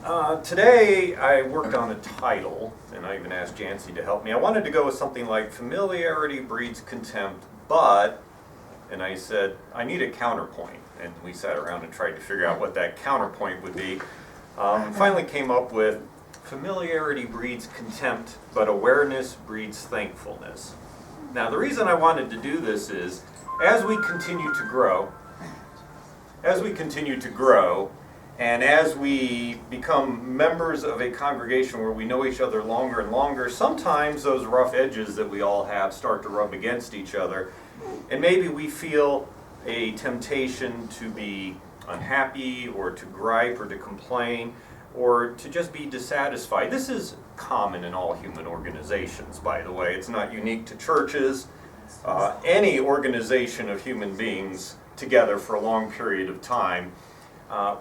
Today I worked on a title, and I even asked Jancy to help me. I wanted to go with something like Familiarity Breeds Contempt, but, and I said, I need a counterpoint. And we sat around and tried to figure out what that counterpoint would be. Finally came up with Familiarity breeds contempt, but awareness breeds thankfulness. Now the reason I wanted to do this is, as we continue to grow, and as we become members of a congregation where we know each other longer and longer, sometimes those rough edges that we all have start to rub against each other, and maybe we feel a temptation to be unhappy or to gripe or to complain or to just be dissatisfied. This is common in all human organizations, by the way. It's not unique to churches. Any organization of human beings together for a long period of time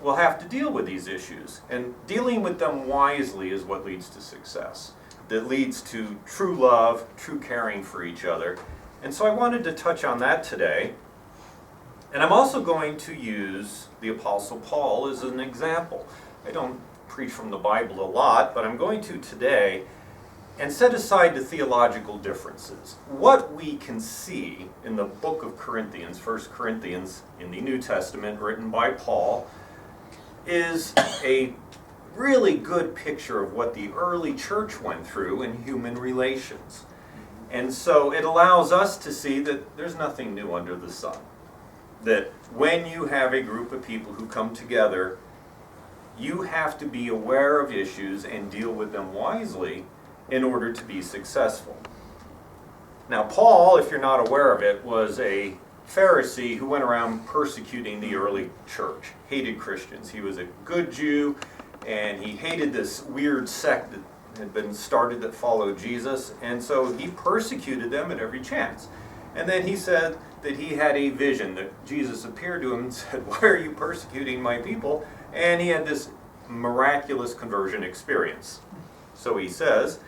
will have to deal with these issues. And dealing with them wisely is what leads to success. That leads to true love, true caring for each other. And so I wanted to touch on that today. And I'm also going to use the Apostle Paul as an example. I don't preach from the Bible a lot, but I'm going to today, and set aside the theological differences. What we can see in the book of Corinthians, 1 Corinthians in the New Testament, written by Paul, is a really good picture of what the early church went through in human relations. And so it allows us to see that there's nothing new under the sun. That when you have a group of people who come together, you have to be aware of issues and deal with them wisely in order to be successful. Now, Paul, if you're not aware of it, was a Pharisee who went around persecuting the early church, hated Christians. He was a good Jew, and he hated this weird sect that had been started that followed Jesus, and so he persecuted them at every chance. And then he said that he had a vision, that Jesus appeared to him and said, "Why are you persecuting my people?" And he had this miraculous conversion experience. So he says,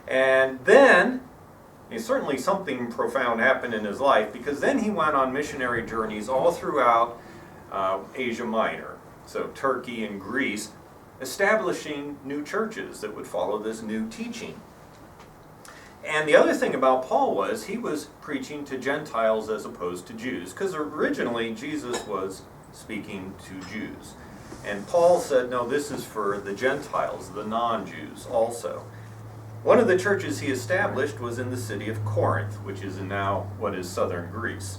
and then certainly something profound happened in his life, because then he went on missionary journeys all throughout Asia Minor, so Turkey and Greece, establishing new churches that would follow this new teaching. And the other thing about Paul was he was preaching to Gentiles as opposed to Jews, because originally Jesus was speaking to Jews. And Paul said, no, this is for the Gentiles, the non-Jews also. One of the churches he established was in the city of Corinth, which is now what is southern Greece.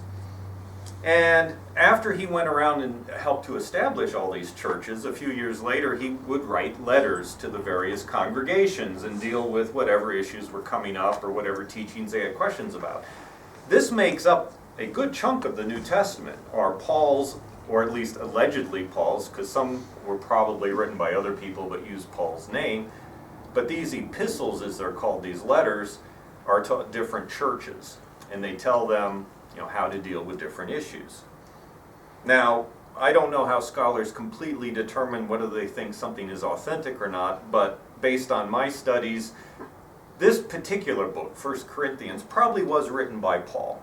And after he went around and helped to establish all these churches, a few years later he would write letters to the various congregations and deal with whatever issues were coming up or whatever teachings they had questions about. This makes up a good chunk of the New Testament, or Paul's, or at least allegedly Paul's, because some were probably written by other people but used Paul's name. But these epistles, as they're called, these letters, are to different churches, and they tell them, how to deal with different issues. Now, I don't know how scholars completely determine whether they think something is authentic or not, but based on my studies, this particular book, 1 Corinthians, probably was written by Paul.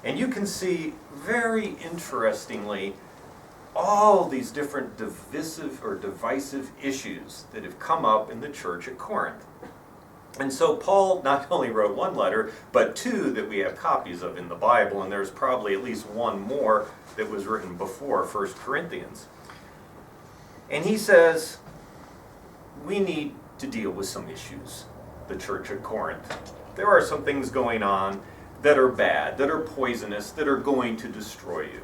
And you can see, very interestingly, all these different divisive issues that have come up in the church at Corinth. And so Paul not only wrote one letter, but two that we have copies of in the Bible, and there's probably at least one more that was written before 1 Corinthians. And he says, we need to deal with some issues, the church at Corinth. There are some things going on that are bad, that are poisonous, that are going to destroy you.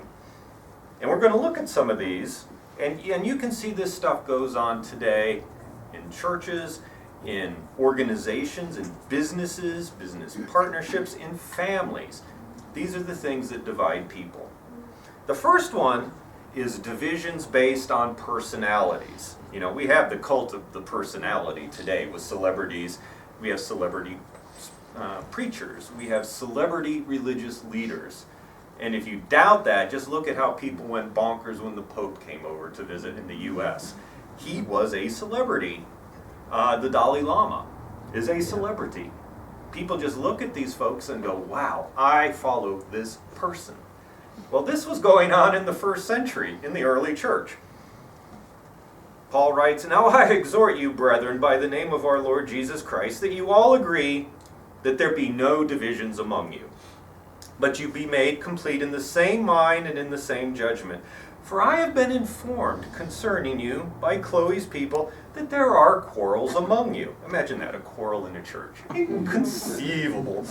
And we're going to look at some of these, and you can see this stuff goes on today in churches, in organizations, in businesses, business partnerships, in families. These are the things that divide people. The first one is divisions based on personalities. We have the cult of the personality today with celebrities. We have celebrity preachers. We have celebrity religious leaders. And if you doubt that, just look at how people went bonkers when the Pope came over to visit in the U.S. He was a celebrity. The Dalai Lama is a celebrity. People just look at these folks and go, wow, I follow this person. Well, this was going on in the first century, in the early church. Paul writes, "Now I exhort you, brethren, by the name of our Lord Jesus Christ, that you all agree that there be no divisions among you, but you be made complete in the same mind and in the same judgment. For I have been informed concerning you by Chloe's people that there are quarrels among you." Imagine that, a quarrel in a church. Inconceivable.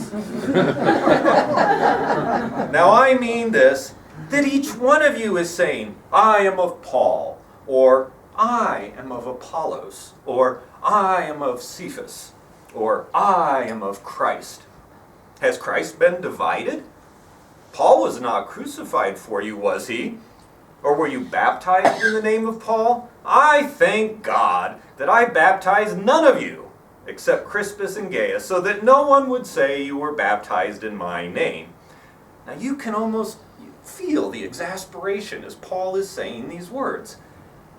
"Now I mean this, that each one of you is saying, 'I am of Paul,' or 'I am of Apollos,' or 'I am of Cephas,' or 'I am of Christ.' Has Christ been divided? Paul was not crucified for you, was he? Or were you baptized in the name of Paul? I thank God that I baptized none of you, except Crispus and Gaius, so that no one would say you were baptized in my name." Now you can almost feel the exasperation as Paul is saying these words.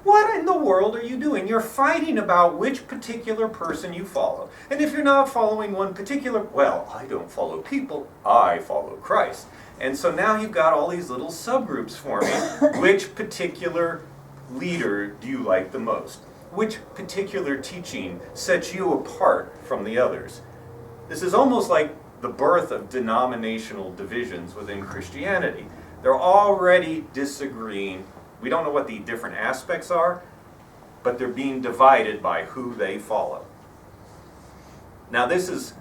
What in the world are you doing? You're fighting about which particular person you follow. And if you're not following one particular, well, I don't follow people, I follow Christ. And so now you've got all these little subgroups forming. Which particular leader do you like the most? Which particular teaching sets you apart from the others? This is almost like the birth of denominational divisions within Christianity. They're already disagreeing. We don't know what the different aspects are, but they're being divided by who they follow. Now this is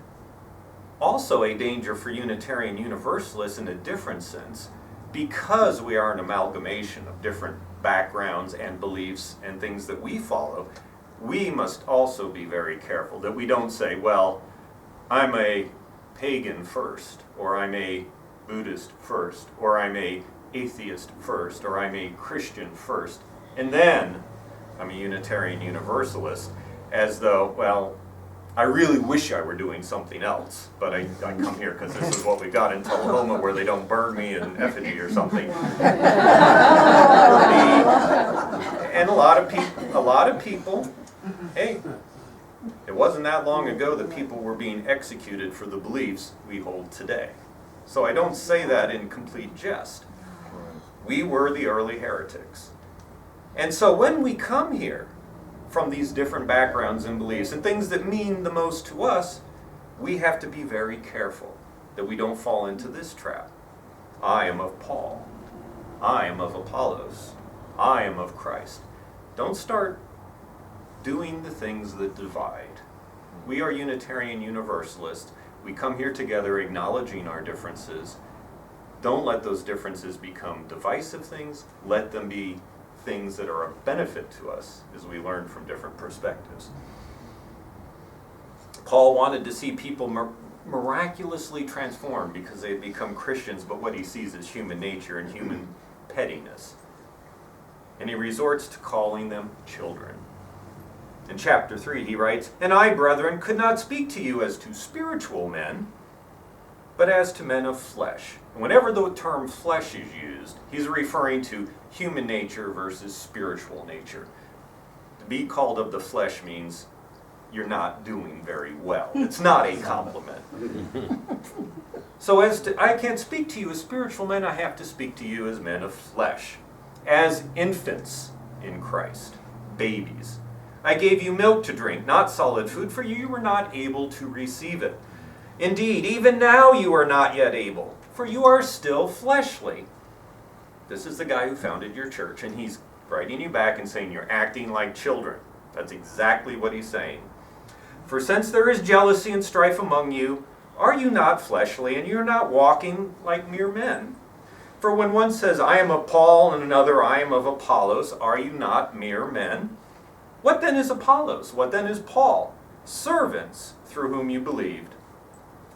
also a danger for Unitarian Universalists in a different sense, because we are an amalgamation of different backgrounds and beliefs and things that we follow. We must also be very careful that we don't say, well, I'm a pagan first, or I'm a Buddhist first, or I'm a atheist first, or I'm a Christian first, and then I'm a Unitarian Universalist, as though, well, I really wish I were doing something else, but I come here because this is what we got in Tullahoma, where they don't burn me in effigy or something. And a lot of people, hey, it wasn't that long ago that people were being executed for the beliefs we hold today. So I don't say that in complete jest. We were the early heretics. And so when we come here from these different backgrounds and beliefs and things that mean the most to us, we have to be very careful that we don't fall into this trap. I am of Paul. I am of Apollos. I am of Christ. Don't start doing the things that divide. We are Unitarian Universalists. We come here together acknowledging our differences. Don't let those differences become divisive things. Let them be things that are of benefit to us as we learn from different perspectives. Paul wanted to see people miraculously transformed because they had become Christians, but what he sees is human nature and human pettiness. And he resorts to calling them children. In chapter 3 he writes, "And I, brethren, could not speak to you as to spiritual men, but as to men of flesh." And whenever the term flesh is used, he's referring to human nature versus spiritual nature. To be called of the flesh means you're not doing very well. It's not a compliment. So I can't speak to you as spiritual men, I have to speak to you as men of flesh, as infants in Christ, babies. I gave you milk to drink, not solid food, for you were not able to receive it. Indeed, even now you are not yet able, for you are still fleshly. This is the guy who founded your church, and he's writing you back and saying you're acting like children. That's exactly what he's saying. For since there is jealousy and strife among you, are you not fleshly, and you're not walking like mere men? For when one says, I am of Paul, and another, I am of Apollos, are you not mere men? What then is Apollos? What then is Paul? Servants through whom you believed,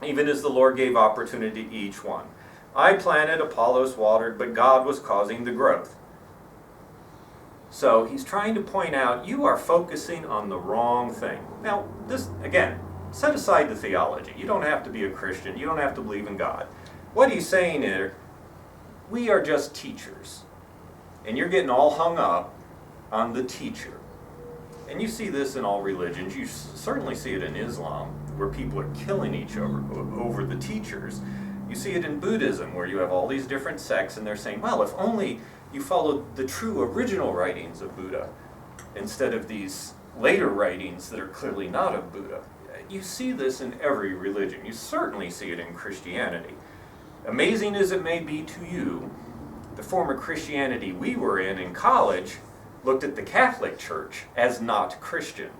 even as the Lord gave opportunity to each one. I planted, Apollos watered, but God was causing the growth. So he's trying to point out, you are focusing on the wrong thing. Now, this, again, set aside the theology. You don't have to be a Christian. You don't have to believe in God. What he's saying is, we are just teachers. And you're getting all hung up on the teacher. And you see this in all religions. You certainly see it in Islam, where people are killing each other over the teachers. You see it in Buddhism, where you have all these different sects, and they're saying, well, if only you followed the true original writings of Buddha. instead of these later writings that are clearly not of Buddha. You see this in every religion. You certainly see it in Christianity. Amazing as it may be to you, the form of Christianity we were in college looked at the Catholic Church as not Christian.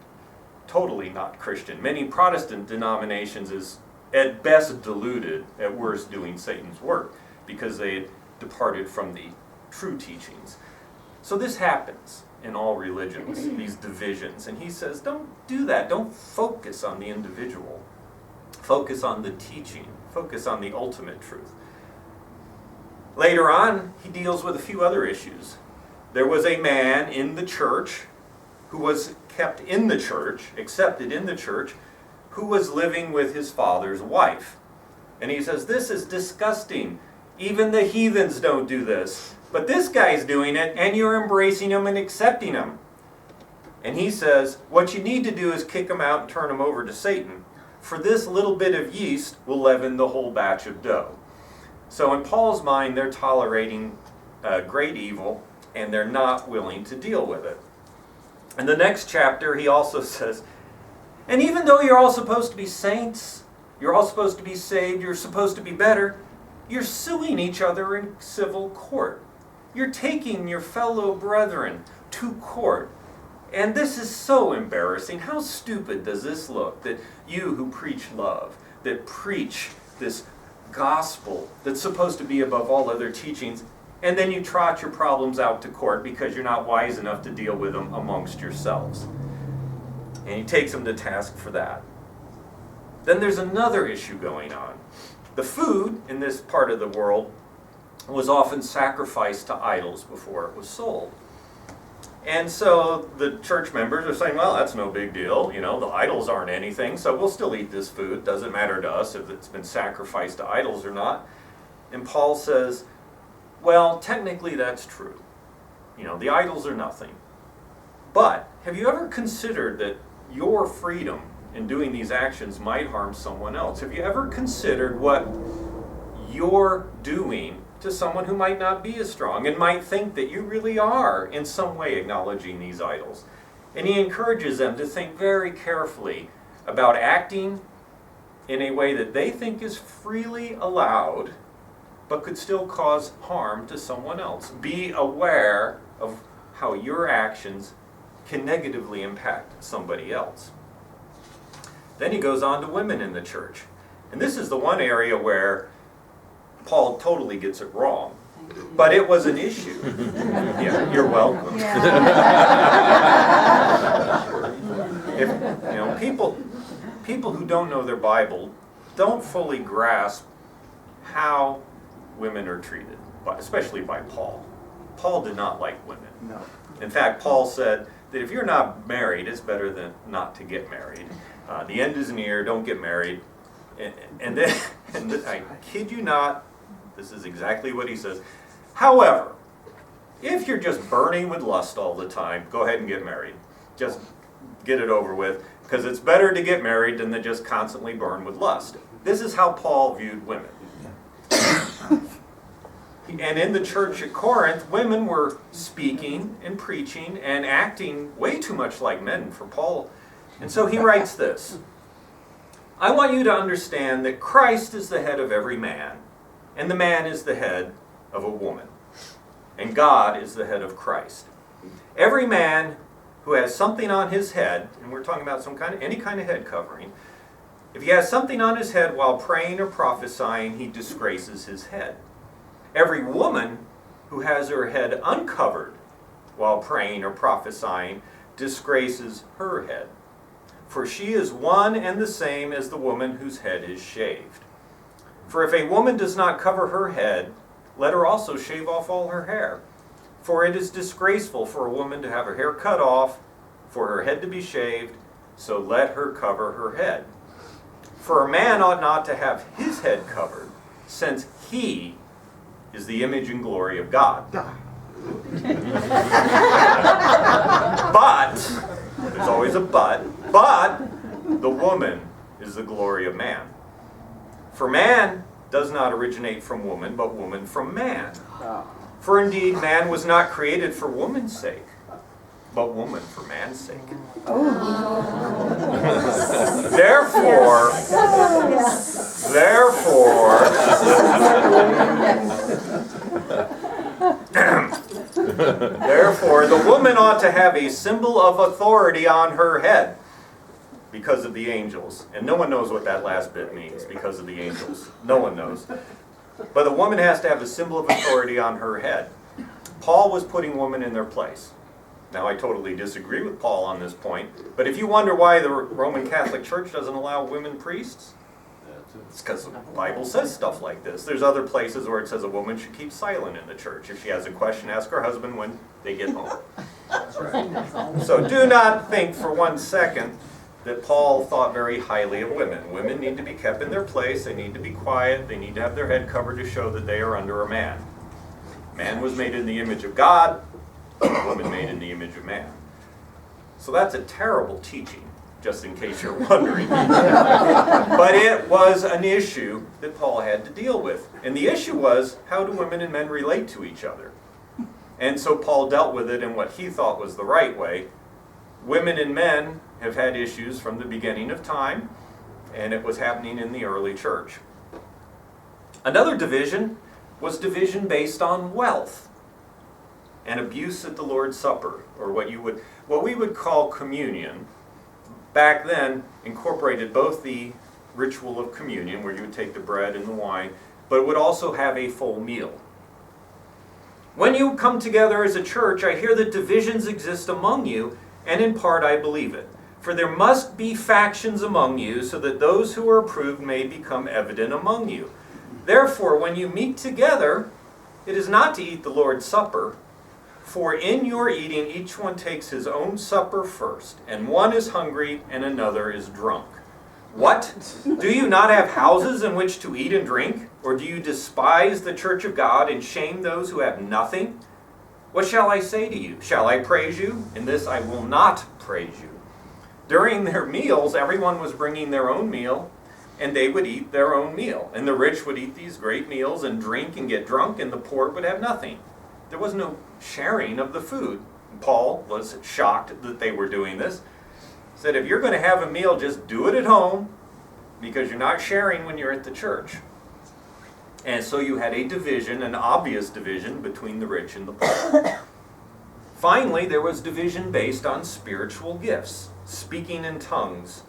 Totally not Christian. Many Protestant denominations is at best deluded, at worst doing Satan's work, because they had departed from the true teachings. So this happens in all religions, these divisions. And he says, don't do that. Don't focus on the individual. Focus on the teaching. Focus on the ultimate truth. Later on, he deals with a few other issues. There was a man in the church who was kept in the church, accepted in the church, who was living with his father's wife. And he says, this is disgusting. Even the heathens don't do this. But this guy's doing it, and you're embracing him and accepting him. And he says, what you need to do is kick him out and turn him over to Satan. For this little bit of yeast will leaven the whole batch of dough. So in Paul's mind, they're tolerating great evil, and they're not willing to deal with it. In the next chapter, he also says, and even though you're all supposed to be saints, you're all supposed to be saved, you're supposed to be better, you're suing each other in civil court. You're taking your fellow brethren to court. And this is so embarrassing. How stupid does this look, that you who preach love, that preach this gospel that's supposed to be above all other teachings, and then you trot your problems out to court because you're not wise enough to deal with them amongst yourselves. And he takes them to task for that. Then there's another issue going on. The food in this part of the world was often sacrificed to idols before it was sold. And so the church members are saying, well, that's no big deal. You know, the idols aren't anything, so we'll still eat this food. Doesn't matter to us if it's been sacrificed to idols or not. And Paul says, well, technically that's true. You know, the idols are nothing. But have you ever considered that your freedom in doing these actions might harm someone else? Have you ever considered what you're doing to someone who might not be as strong and might think that you really are in some way acknowledging these idols? And he encourages them to think very carefully about acting in a way that they think is freely allowed but could still cause harm to someone else. Be aware of how your actions can negatively impact somebody else. Then he goes on to women in the church. And this is the one area where Paul totally gets it wrong. But it was an issue. Yeah, you're welcome. If, you know, people who don't know their Bible don't fully grasp how women are treated, especially by Paul. Paul did not like women. No. In fact, Paul said that if you're not married, it's better than not to get married. The end is near, don't get married. And then, I kid you not, this is exactly what he says. However, if you're just burning with lust all the time, go ahead and get married. Just get it over with, because it's better to get married than to just constantly burn with lust. This is how Paul viewed women. And in the church at Corinth, women were speaking and preaching and acting way too much like men for Paul. And so he writes this: I want you to understand that Christ is the head of every man, and the man is the head of a woman, and God is the head of Christ. Every man who has something on his head, and we're talking about any kind of head covering, if he has something on his head while praying or prophesying, he disgraces his head. Every woman who has her head uncovered while praying or prophesying disgraces her head. For she is one and the same as the woman whose head is shaved. For if a woman does not cover her head, let her also shave off all her hair. For it is disgraceful for a woman to have her hair cut off, for her head to be shaved, so let her cover her head. For a man ought not to have his head covered, since he is the image and glory of God. But, there's always a but the woman is the glory of man. For man does not originate from woman, but woman from man. For indeed, man was not created for woman's sake, but woman for man's sake. Therefore, the woman ought to have a symbol of authority on her head because of the angels. And no one knows what that last bit means, because of the angels. No one knows. But the woman has to have a symbol of authority on her head. Paul was putting women in their place. Now, I totally disagree with Paul on this point, but if you wonder why the Roman Catholic Church doesn't allow women priests, it's because the Bible says stuff like this. There's other places where it says a woman should keep silent in the church. If she has a question, ask her husband when they get home. So do not think for 1 second that Paul thought very highly of women. Women need to be kept in their place. They need to be quiet. They need to have their head covered to show that they are under a man. Man was made in the image of God. Woman made in the image of man. So that's a terrible teaching, just in case you're wondering. But it was an issue that Paul had to deal with. And the issue was, how do women and men relate to each other? And so Paul dealt with it in what he thought was the right way. Women and men have had issues from the beginning of time, and it was happening in the early church. Another division was division based on wealth and abuse at the Lord's Supper, or what we would call communion. Back then incorporated both the ritual of communion, where you would take the bread and the wine, but it would also have a full meal. When you come together as a church, I hear that divisions exist among you, and in part I believe it. For there must be factions among you, so that those who are approved may become evident among you. Therefore, when you meet together, it is not to eat the Lord's Supper, for in your eating each one takes his own supper first, and one is hungry and another is drunk. What? Do you not have houses in which to eat and drink? Or do you despise the church of God and shame those who have nothing? What shall I say to you? Shall I praise you? In this I will not praise you. During their meals, everyone was bringing their own meal, and they would eat their own meal. And the rich would eat these great meals and drink and get drunk, and the poor would have nothing. There was no sharing of the food. Paul was shocked that they were doing this. He said, if you're going to have a meal, just do it at home, because you're not sharing when you're at the church. And so you had a division, an obvious division, between the rich and the poor. Finally, there was division based on spiritual gifts, speaking in tongues.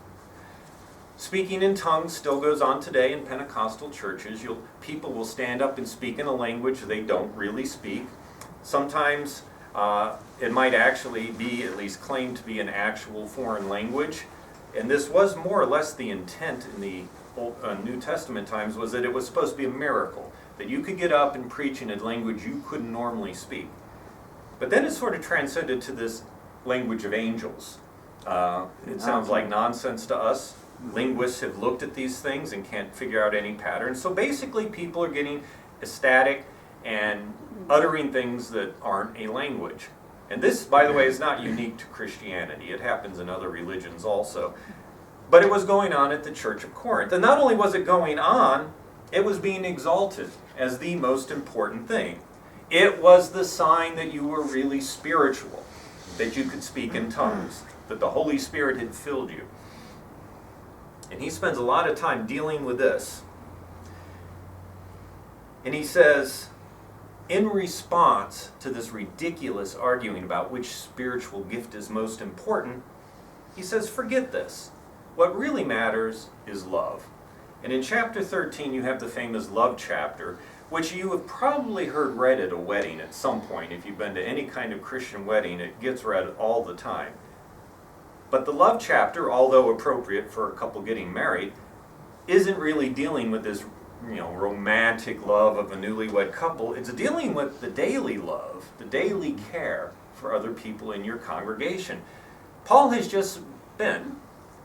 Speaking in tongues still goes on today in Pentecostal churches. People will stand up and speak in a language they don't really speak. Sometimes it might actually be, at least claimed to be, an actual foreign language. And this was more or less the intent in the New Testament times, was that it was supposed to be a miracle, that you could get up and preach in a language you couldn't normally speak. But then it sort of transcended to this language of angels. It sounds like nonsense to us. Linguists have looked at these things and can't figure out any patterns. So basically people are getting ecstatic and uttering things that aren't a language. And this, by the way, is not unique to Christianity. It happens in other religions also. But it was going on at the Church of Corinth. And not only was it going on, it was being exalted as the most important thing. It was the sign that you were really spiritual, that you could speak in tongues, that the Holy Spirit had filled you. And he spends a lot of time dealing with this. And he says, in response to this ridiculous arguing about which spiritual gift is most important, he says, forget this. What really matters is love. And in chapter 13, you have the famous love chapter, which you have probably heard read at a wedding at some point. If you've been to any kind of Christian wedding, it gets read all the time. But the love chapter, although appropriate for a couple getting married, isn't really dealing with this romantic love of a newlywed couple. It's dealing with the daily love, the daily care for other people in your congregation. Paul has just spent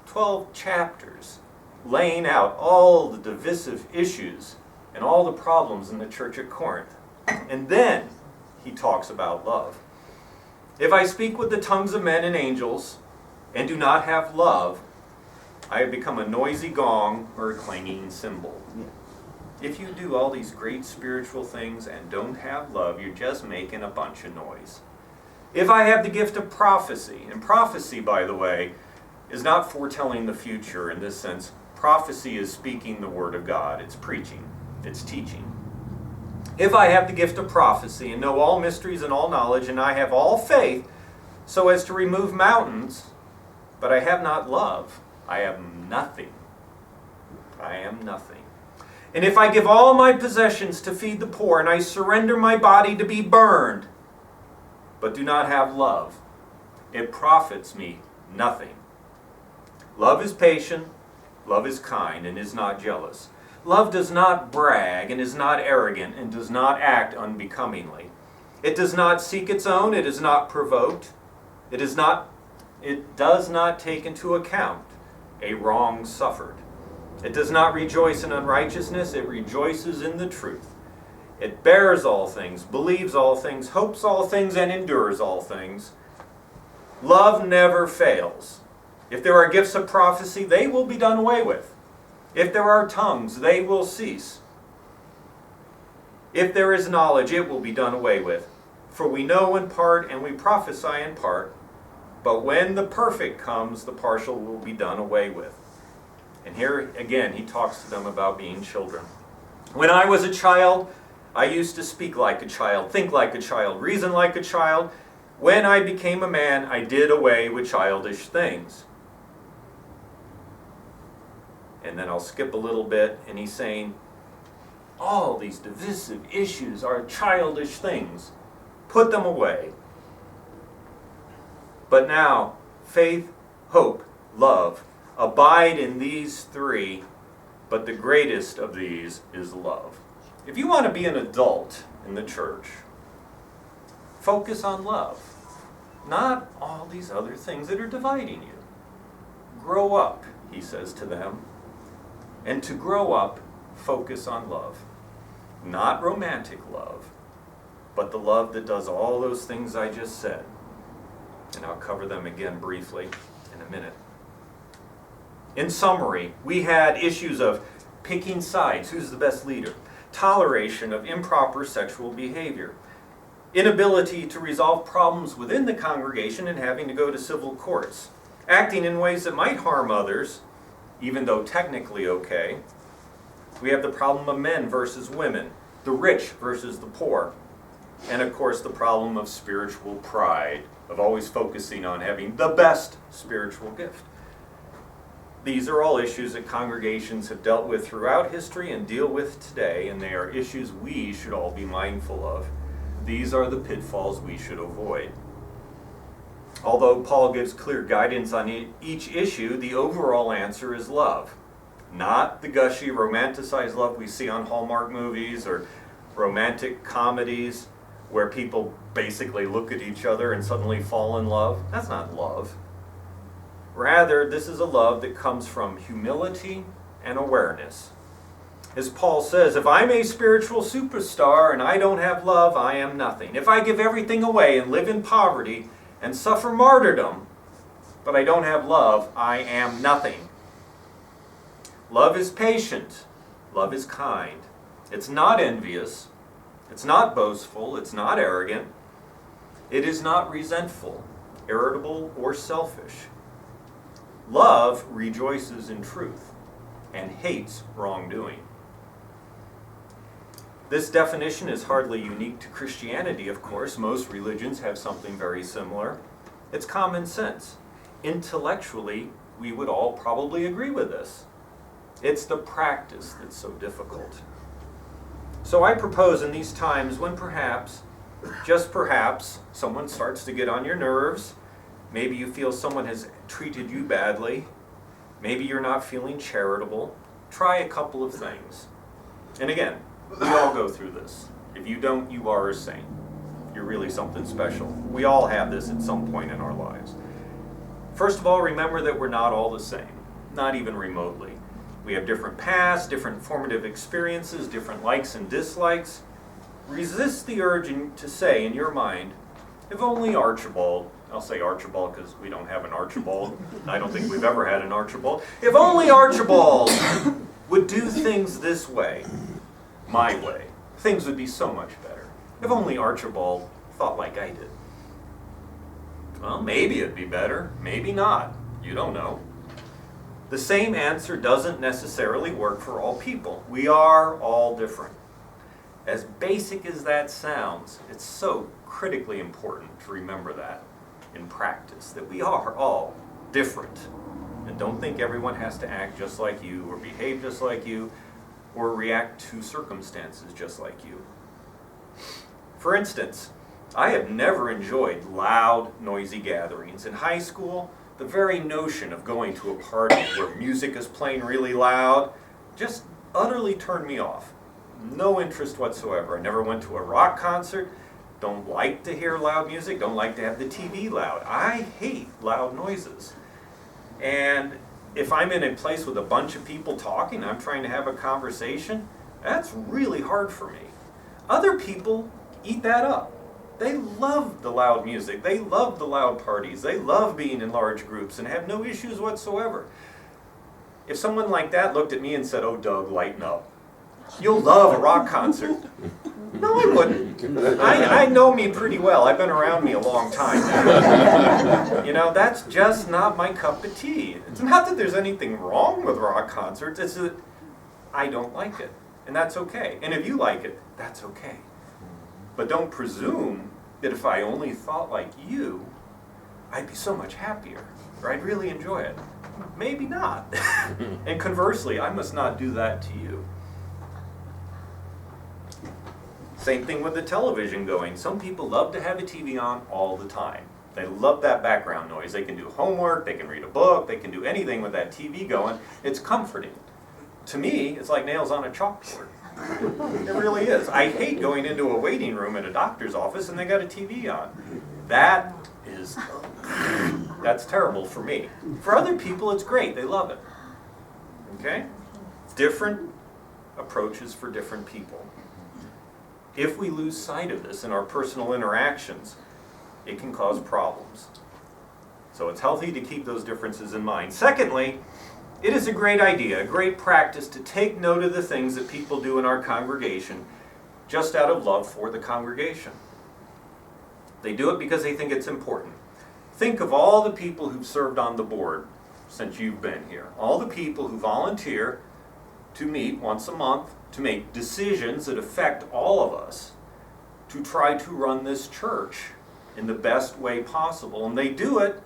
12 chapters laying out all the divisive issues and all the problems in the church at Corinth. And then he talks about love. If I speak with the tongues of men and angels and do not have love, I have become a noisy gong or a clanging cymbal. If you do all these great spiritual things and don't have love, you're just making a bunch of noise. If I have the gift of prophecy, and prophecy, by the way, is not foretelling the future in this sense. Prophecy is speaking the word of God. It's preaching. It's teaching. If I have the gift of prophecy and know all mysteries and all knowledge, and I have all faith so as to remove mountains, but I have not love, I am nothing. I am nothing. And if I give all my possessions to feed the poor, and I surrender my body to be burned, but do not have love, it profits me nothing. Love is patient, love is kind, and is not jealous. Love does not brag, and is not arrogant, and does not act unbecomingly. It does not seek its own, it is not provoked. It does not take into account a wrong suffered. It does not rejoice in unrighteousness, it rejoices in the truth. It bears all things, believes all things, hopes all things, and endures all things. Love never fails. If there are gifts of prophecy, they will be done away with. If there are tongues, they will cease. If there is knowledge, it will be done away with. For we know in part and we prophesy in part, but when the perfect comes, the partial will be done away with. And here again, he talks to them about being children. When I was a child, I used to speak like a child, think like a child, reason like a child. When I became a man, I did away with childish things. And then I'll skip a little bit, and he's saying, all these divisive issues are childish things. Put them away. But now, faith, hope, love, abide in these three, but the greatest of these is love. If you want to be an adult in the church, focus on love, not all these other things that are dividing you. Grow up, he says to them. And to grow up, focus on love. Not romantic love, but the love that does all those things I just said. And I'll cover them again briefly in a minute. In summary, we had issues of picking sides, who's the best leader, toleration of improper sexual behavior, inability to resolve problems within the congregation and having to go to civil courts, acting in ways that might harm others, even though technically okay. We have the problem of men versus women, the rich versus the poor, and of course the problem of spiritual pride, of always focusing on having the best spiritual gift. These are all issues that congregations have dealt with throughout history and deal with today, and they are issues we should all be mindful of. These are the pitfalls we should avoid. Although Paul gives clear guidance on each issue, the overall answer is love. Not the gushy, romanticized love we see on Hallmark movies or romantic comedies where people basically look at each other and suddenly fall in love. That's not love. Rather, this is a love that comes from humility and awareness. As Paul says, if I'm a spiritual superstar and I don't have love, I am nothing. If I give everything away and live in poverty and suffer martyrdom, but I don't have love, I am nothing. Love is patient. Love is kind. It's not envious. It's not boastful. It's not arrogant. It is not resentful, irritable, or selfish. Love rejoices in truth and hates wrongdoing. This definition is hardly unique to Christianity, of course. Most religions have something very similar. It's common sense. Intellectually, we would all probably agree with this. It's the practice that's so difficult. So I propose in these times when perhaps, just perhaps, someone starts to get on your nerves, maybe you feel someone has treated you badly, maybe you're not feeling charitable, try a couple of things. And again, we all go through this. If you don't, you are a saint. You're really something special. We all have this at some point in our lives. First of all, remember that we're not all the same, not even remotely. We have different pasts, different formative experiences, different likes and dislikes. Resist the urge to say in your mind, if only Archibald, I'll say Archibald because we don't have an Archibald. I don't think we've ever had an Archibald. If only Archibald would do things this way, my way, things would be so much better. If only Archibald thought like I did. Well, maybe it'd be better, maybe not. You don't know. The same answer doesn't necessarily work for all people. We are all different. As basic as that sounds, it's so critically important to remember that in practice, that we are all different. And don't think everyone has to act just like you, or behave just like you, or react to circumstances just like you. For instance, I have never enjoyed loud, noisy gatherings. In high school, the very notion of going to a party where music is playing really loud just utterly turned me off. No interest whatsoever. I never went to a rock concert. Don't like to hear loud music. Don't like to have the TV loud. I hate loud noises. And if I'm in a place with a bunch of people talking, I'm trying to have a conversation, that's really hard for me. Other people eat that up. They love the loud music. They love the loud parties. They love being in large groups and have no issues whatsoever. If someone like that looked at me and said, "Oh, Doug, lighten up. You'll love a rock concert." No, I wouldn't. I know me pretty well. I've been around me a long time now. You know, that's just not my cup of tea. It's not that there's anything wrong with rock concerts. It's that I don't like it. And that's okay. And if you like it, that's okay. But don't presume that if I only thought like you, I'd be so much happier, or I'd really enjoy it. Maybe not. And conversely, I must not do that to you. Same thing with the television going. Some people love to have a TV on all the time. They love that background noise. They can do homework, they can read a book, they can do anything with that TV going. It's comforting. To me, it's like nails on a chalkboard. It really is. I hate going into a waiting room in a doctor's office and they got a TV on. That's terrible for me. For other people, it's great. They love it. Okay? Different approaches for different people. If we lose sight of this in our personal interactions, it can cause problems. So it's healthy to keep those differences in mind. Secondly, it is a great idea, a great practice to take note of the things that people do in our congregation just out of love for the congregation. They do it because they think it's important. Think of all the people who've served on the board since you've been here. All the people who volunteer to meet once a month to make decisions that affect all of us, to try to run this church in the best way possible. And they do it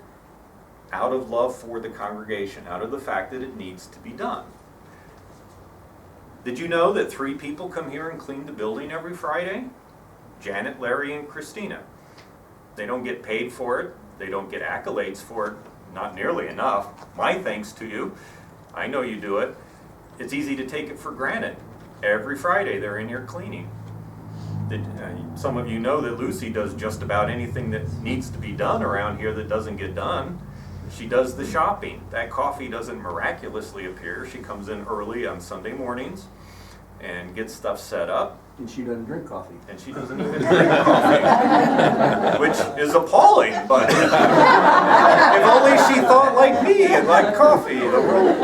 out of love for the congregation, out of the fact that it needs to be done. Did you know that 3 people come here and clean the building every Friday? Janet, Larry, and Christina. They don't get paid for it. They don't get accolades for it. Not nearly enough. My thanks to you. I know you do it. It's easy to take it for granted. Every Friday they're in here cleaning. Some of you know that Lucy does just about anything that needs to be done around here that doesn't get done. She does the shopping. That coffee doesn't miraculously appear. She comes in early on Sunday mornings and gets stuff set up. And she doesn't drink coffee. And she doesn't even drink coffee, which is appalling, but if only she thought like me and like coffee. The world.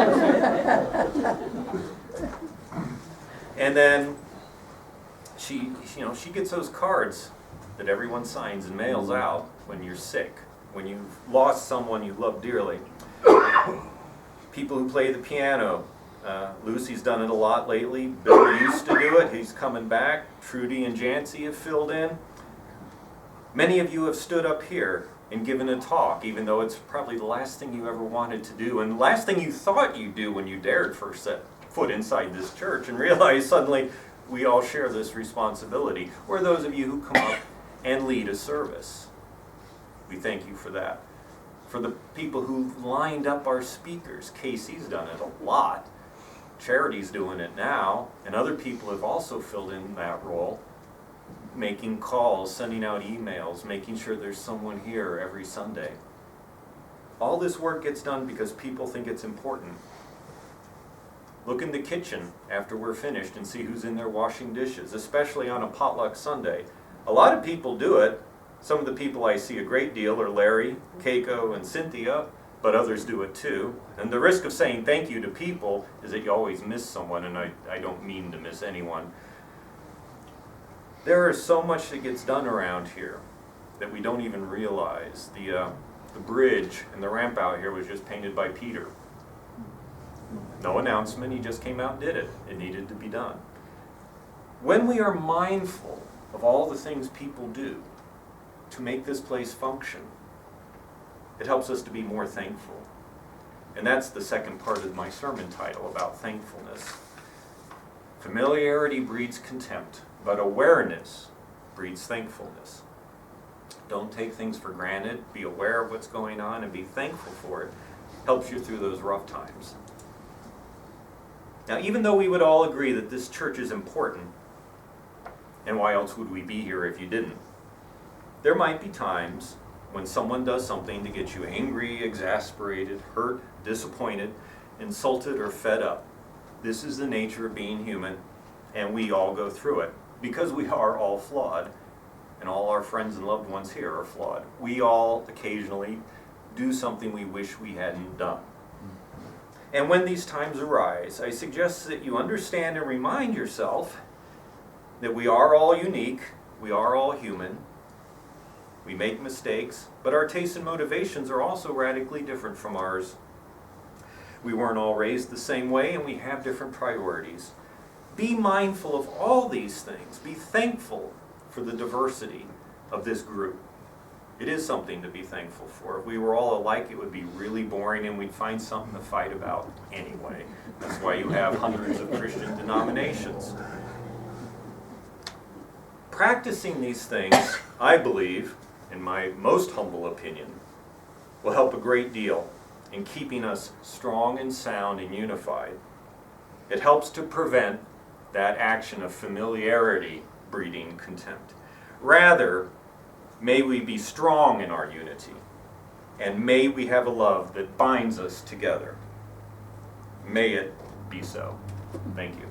And then she gets those cards that everyone signs and mails out when you're sick, when you've lost someone you love dearly. People who play the piano. Lucy's done it a lot lately. Bill used to do it. He's coming back. Trudy and Jancy have filled in. Many of you have stood up here and given a talk, even though it's probably the last thing you ever wanted to do, and the last thing you thought you'd do when you dared first set foot inside this church and realize suddenly we all share this responsibility. Or those of you who come up and lead a service. We thank you for that. For the people who've lined up our speakers, Casey's done it a lot. Charity's doing it now, and other people have also filled in that role, making calls, sending out emails, making sure there's someone here every Sunday. All this work gets done because people think it's important. Look in the kitchen after we're finished and see who's in there washing dishes, especially on a potluck Sunday. A lot of people do it. Some of the people I see a great deal are Larry, Keiko, and Cynthia, but others do it too. And the risk of saying thank you to people is that you always miss someone, and I don't mean to miss anyone. There is so much that gets done around here. that we don't even realize. The bridge and the ramp out here was just painted by Peter. No announcement, he just came out and did it. It needed to be done. When we are mindful of all the things people do to make this place function, it helps us to be more thankful. And that's the second part of my sermon title, about thankfulness. Familiarity breeds contempt, but awareness breeds thankfulness. Don't take things for granted. Be aware of what's going on and be thankful for it. Helps you through those rough times. Now, even though we would all agree that this church is important, and why else would we be here if you didn't? There might be times when someone does something to get you angry, exasperated, hurt, disappointed, insulted, or fed up. This is the nature of being human, and we all go through it, because we are all flawed, and all our friends and loved ones here are flawed. We all occasionally do something we wish we hadn't done. And when these times arise, I suggest that you understand and remind yourself that we are all unique, we are all human, we make mistakes, but our tastes and motivations are also radically different from ours. We weren't all raised the same way, and we have different priorities. Be mindful of all these things. Be thankful for the diversity of this group. It is something to be thankful for. If we were all alike, it would be really boring, and we'd find something to fight about anyway. That's why you have hundreds of Christian denominations. Practicing these things, I believe, in my most humble opinion, will help a great deal in keeping us strong and sound and unified. It helps to prevent that action of familiarity breeding contempt. Rather, may we be strong in our unity, and may we have a love that binds us together. May it be so. Thank you.